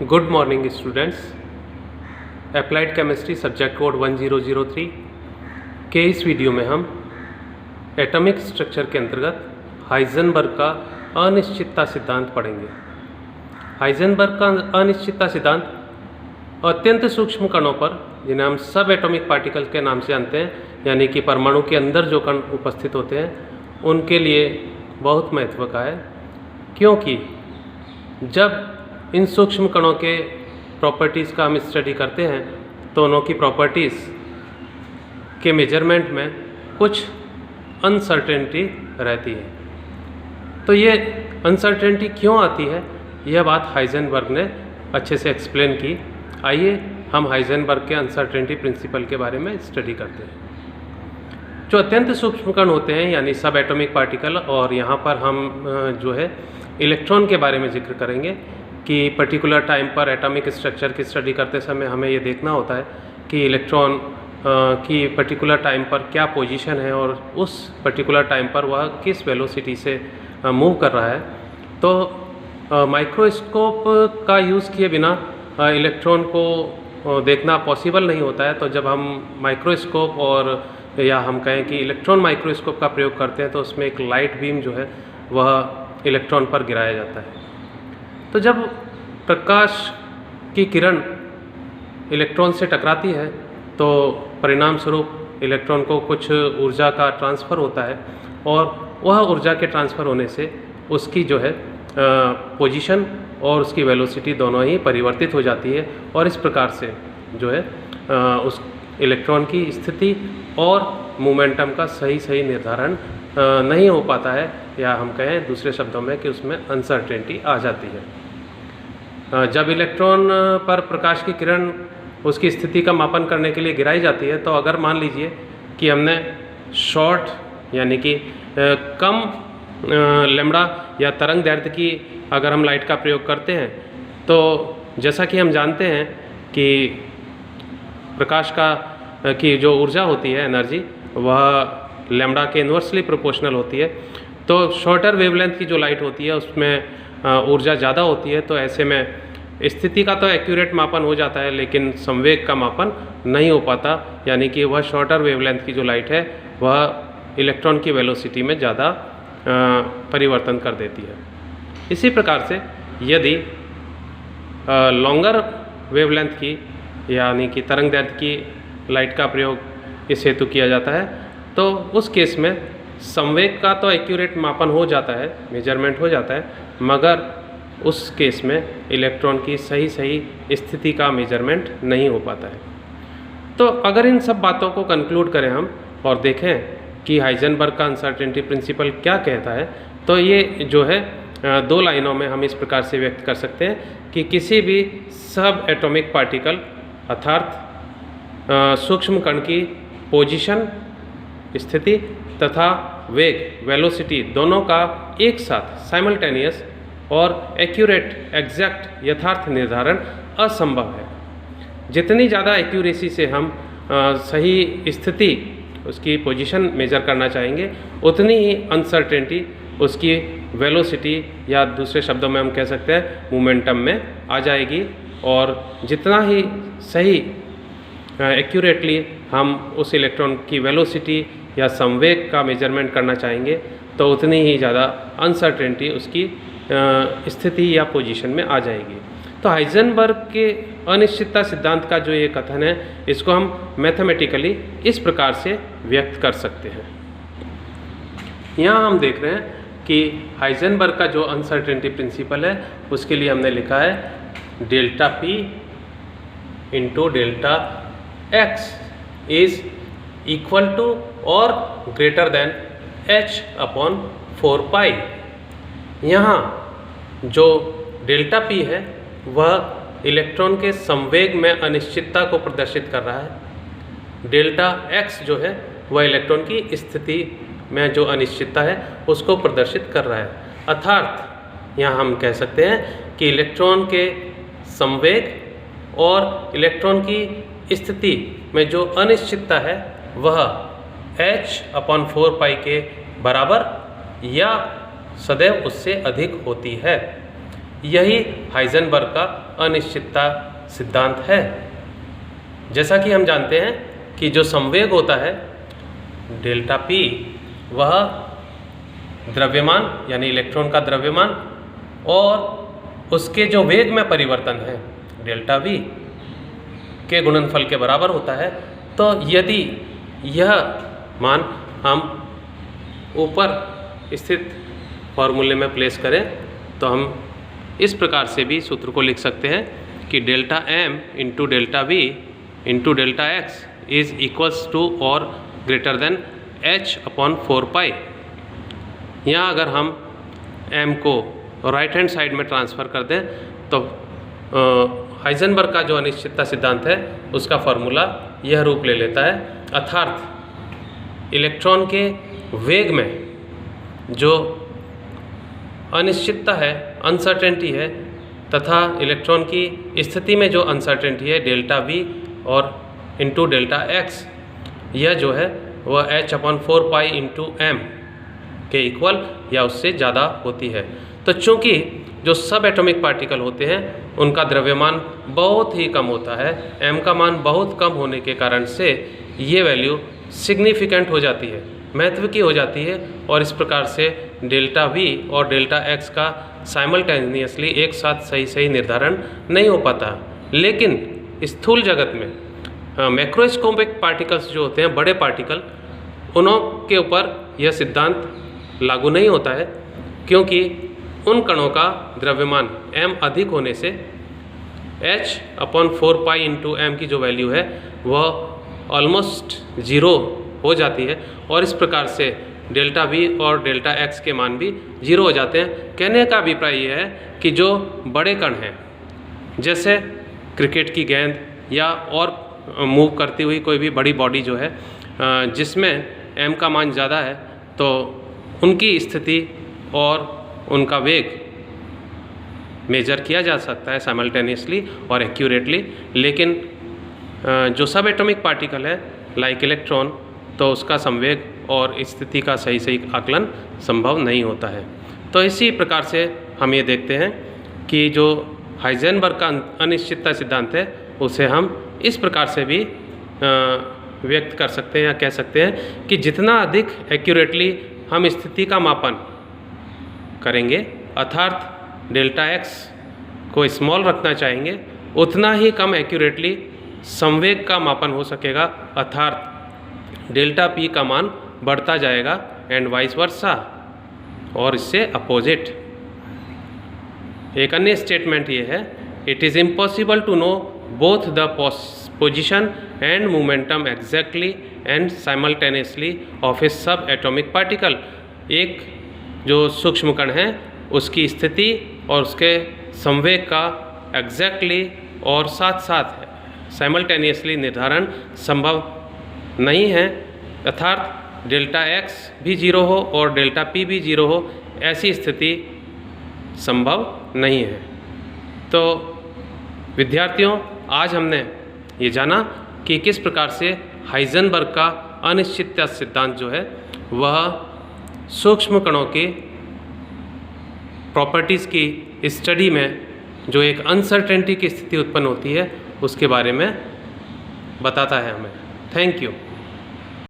Good morning students. Applied chemistry subject code 1003 के इस video में हम एटॉमिक स्ट्रक्चर के अंतर्गत हाइजेनबर्ग का अनिश्चितता सिद्धांत पढ़ेंगे। हाइजेनबर्ग का अनिश्चितता सिद्धांत अत्यंत सूक्ष्म कणों पर, जिन्हें हम सब एटॉमिक पार्टिकल के नाम से जानते हैं, यानी कि परमाणु के अंदर जो कण उपस्थित होते हैं, उनके लिए बहुत महत्व का है, क्योंकि जब इन सूक्ष्म कणों के प्रॉपर्टीज़ का हम स्टडी करते हैं तो उनकी की प्रॉपर्टीज़ के मेजरमेंट में कुछ अनसर्टेनिटी रहती है। तो ये अनसर्टेनिटी क्यों आती है, यह बात हाइजेनबर्ग ने अच्छे से एक्सप्लेन की। आइए हम हाइजेनबर्ग के अनसर्टेनिटी प्रिंसिपल के बारे में स्टडी करते हैं। जो अत्यंत सूक्ष्म कण होते हैं, यानी सब एटॉमिक पार्टिकल, और यहाँ पर हम जो है इलेक्ट्रॉन के बारे में जिक्र करेंगे कि पर्टिकुलर टाइम पर एटॉमिक स्ट्रक्चर की स्टडी करते समय हमें ये देखना होता है कि इलेक्ट्रॉन की पर्टिकुलर टाइम पर क्या पोजीशन है और उस पर्टिकुलर टाइम पर वह किस वेलोसिटी से मूव कर रहा है। तो माइक्रोस्कोप का यूज़ किए बिना इलेक्ट्रॉन को देखना पॉसिबल नहीं होता है। तो जब हम माइक्रोस्कोप और या हम कहें कि इलेक्ट्रॉन माइक्रोस्कोप का प्रयोग करते हैं तो उसमें एक लाइट बीम जो है वह इलेक्ट्रॉन पर गिराया जाता है। तो जब प्रकाश की किरण इलेक्ट्रॉन से टकराती है तो परिणाम स्वरूप इलेक्ट्रॉन को कुछ ऊर्जा का ट्रांसफ़र होता है, और वह ऊर्जा के ट्रांसफ़र होने से उसकी जो है पोजीशन और उसकी वेलोसिटी दोनों ही परिवर्तित हो जाती है, और इस प्रकार से जो है उस इलेक्ट्रॉन की स्थिति और मोमेंटम का सही निर्धारण नहीं हो पाता है, या हम कहें दूसरे शब्दों में कि उसमें अनसर्टेनिटी आ जाती है। जब इलेक्ट्रॉन पर प्रकाश की किरण उसकी स्थिति का मापन करने के लिए गिराई जाती है, तो अगर मान लीजिए कि हमने शॉर्ट यानी कि कम लैम्डा या तरंग दैर्ध्य की अगर हम लाइट का प्रयोग करते हैं, तो जैसा कि हम जानते हैं कि प्रकाश की जो ऊर्जा होती है, एनर्जी, वह लैम्डा के इन्वर्सली प्रोपोर्शनल होती है। तो शॉर्टर वेवलेंथ की जो लाइट होती है उसमें ऊर्जा ज़्यादा होती है। तो ऐसे में स्थिति का तो एक्यूरेट मापन हो जाता है, लेकिन संवेग का मापन नहीं हो पाता, यानी कि वह शॉर्टर वेवलेंथ की जो लाइट है वह इलेक्ट्रॉन की वेलोसिटी में ज़्यादा परिवर्तन कर देती है। इसी प्रकार से यदि लॉन्गर वेवलेंथ की यानी कि तरंग दैर्ध्य की लाइट का प्रयोग इस हेतु किया जाता है, तो उस केस में संवेग का तो एक्यूरेट मापन हो जाता है, मेजरमेंट हो जाता है, मगर उस केस में इलेक्ट्रॉन की सही स्थिति का मेजरमेंट नहीं हो पाता है। तो अगर इन सब बातों को कंक्लूड करें हम और देखें कि हाइजेनबर्ग का अनसर्टेनिटी प्रिंसिपल क्या कहता है, तो ये जो है दो लाइनों में हम इस प्रकार से व्यक्त कर सकते हैं कि किसी भी सब एटॉमिक पार्टिकल अर्थात सूक्ष्म कण की पोजीशन, स्थिति तथा वेग, वेलोसिटी, दोनों का एक साथ साइमल्टेनियस और एक्यूरेट, एग्जैक्ट, यथार्थ निर्धारण असंभव है। जितनी ज़्यादा एक्यूरेसी से हम सही स्थिति, उसकी पोजीशन मेजर करना चाहेंगे, उतनी ही अनसर्टेनिटी उसकी वेलोसिटी या दूसरे शब्दों में हम कह सकते हैं मोमेंटम में आ जाएगी। और जितना ही सही एक्यूरेटली हम उस इलेक्ट्रॉन की वेलोसिटी या संवेग का मेजरमेंट करना चाहेंगे, तो उतनी ही ज़्यादा अनसर्टेनिटी उसकी स्थिति या पोजीशन में आ जाएगी। तो हाइजेनबर्ग के अनिश्चितता सिद्धांत का जो ये कथन है, इसको हम मैथमेटिकली इस प्रकार से व्यक्त कर सकते हैं। यहाँ हम देख रहे हैं कि हाइजेनबर्ग का जो अनसर्टेनिटी प्रिंसिपल है, उसके लिए हमने लिखा है delta P into delta X is equal to और greater than h upon 4 pi. यहाँ जो डेल्टा p है वह इलेक्ट्रॉन के संवेग में अनिश्चितता को प्रदर्शित कर रहा है। डेल्टा x जो है वह इलेक्ट्रॉन की स्थिति में जो अनिश्चितता है उसको प्रदर्शित कर रहा है। अर्थात यहाँ हम कह सकते हैं कि इलेक्ट्रॉन के संवेग और इलेक्ट्रॉन की स्थिति में जो अनिश्चितता है वह h अपॉन 4 पाई के बराबर या सदैव उससे अधिक होती है। यही हाइजेनबर्ग का अनिश्चितता सिद्धांत है। जैसा कि हम जानते हैं कि जो संवेग होता है डेल्टा पी, वह द्रव्यमान यानी इलेक्ट्रॉन का द्रव्यमान और उसके जो वेग में परिवर्तन है डेल्टा वी के गुणनफल के बराबर होता है। तो यदि यह मान हम ऊपर स्थित फॉर्मूले में प्लेस करें तो हम इस प्रकार से भी सूत्र को लिख सकते हैं कि delta M into delta V into delta X is equals to और greater than H upon 4 pi. यहाँ अगर हम m को राइट हैंड साइड में ट्रांसफ़र कर दें तो हाइजेनबर्ग का जो अनिश्चितता सिद्धांत है उसका फॉर्मूला यह रूप ले लेता है, अर्थात इलेक्ट्रॉन के वेग में जो अनिश्चितता है, अनसर्टेनिटी है, तथा इलेक्ट्रॉन की स्थिति में जो अनसर्टेनिटी है डेल्टा वी और इंटू डेल्टा एक्स, यह जो है वह h upon 4 pi into M के इक्वल या उससे ज़्यादा होती है। तो चूँकि जो सब एटॉमिक पार्टिकल होते हैं उनका द्रव्यमान बहुत ही कम होता है, m का मान बहुत कम होने के कारण से ये वैल्यू सिग्निफिकेंट हो जाती है, महत्व की हो जाती है, और इस प्रकार से डेल्टा v और डेल्टा x का साइमल्टेनियसली एक साथ सही निर्धारण नहीं हो पाता। लेकिन स्थूल जगत में मैक्रोस्कोपिक पार्टिकल्स जो होते हैं, बड़े पार्टिकल, उनों के ऊपर यह सिद्धांत लागू नहीं होता है, क्योंकि उन कणों का द्रव्यमान m अधिक होने से h upon 4 pi into M की जो वैल्यू है वह ऑलमोस्ट ज़ीरो हो जाती है, और इस प्रकार से डेल्टा v और डेल्टा x के मान भी ज़ीरो हो जाते हैं। कहने का अभिप्राय यह है कि जो बड़े कण हैं, जैसे क्रिकेट की गेंद या और मूव करती हुई कोई भी बड़ी बॉडी जो है जिसमें m का मान ज़्यादा है, तो उनकी स्थिति और उनका वेग मेजर किया जा सकता है साइमल्टेनियसली और एक्यूरेटली। लेकिन जो सब एटॉमिक पार्टिकल है लाइक इलेक्ट्रॉन, तो उसका संवेग और स्थिति का सही आकलन संभव नहीं होता है। तो इसी प्रकार से हम ये देखते हैं कि जो हाइजेनबर्ग का अनिश्चितता सिद्धांत है उसे हम इस प्रकार से भी व्यक्त कर सकते हैं या कह सकते हैं कि जितना अधिक एक्यूरेटली हम स्थिति का मापन करेंगे, अर्थात डेल्टा एक्स को स्मॉल रखना चाहेंगे, उतना ही कम एक्यूरेटली संवेग का मापन हो सकेगा, अर्थात डेल्टा पी का मान बढ़ता जाएगा एंड वाइस वर्सा, और इससे अपोजिट। एक अन्य स्टेटमेंट ये है, it is impossible to know both the position and momentum exactly and simultaneously of a sub atomic particle. एक जो सूक्ष्म कण है उसकी स्थिति और उसके संवेग का एग्जैक्टली और साथ साथ साइमल्टेनियसली निर्धारण संभव नहीं है, अर्थात डेल्टा एक्स भी ज़ीरो हो और डेल्टा पी भी ज़ीरो हो, ऐसी स्थिति संभव नहीं है। तो विद्यार्थियों, आज हमने ये जाना कि किस प्रकार से हाइजेनबर्ग का अनिश्चितता सिद्धांत जो है वह सूक्ष्म कणों के प्रॉपर्टीज़ की स्टडी में जो एक अनसर्टेनिटी की स्थिति उत्पन्न होती है उसके बारे में बताता है हमें। Thank you.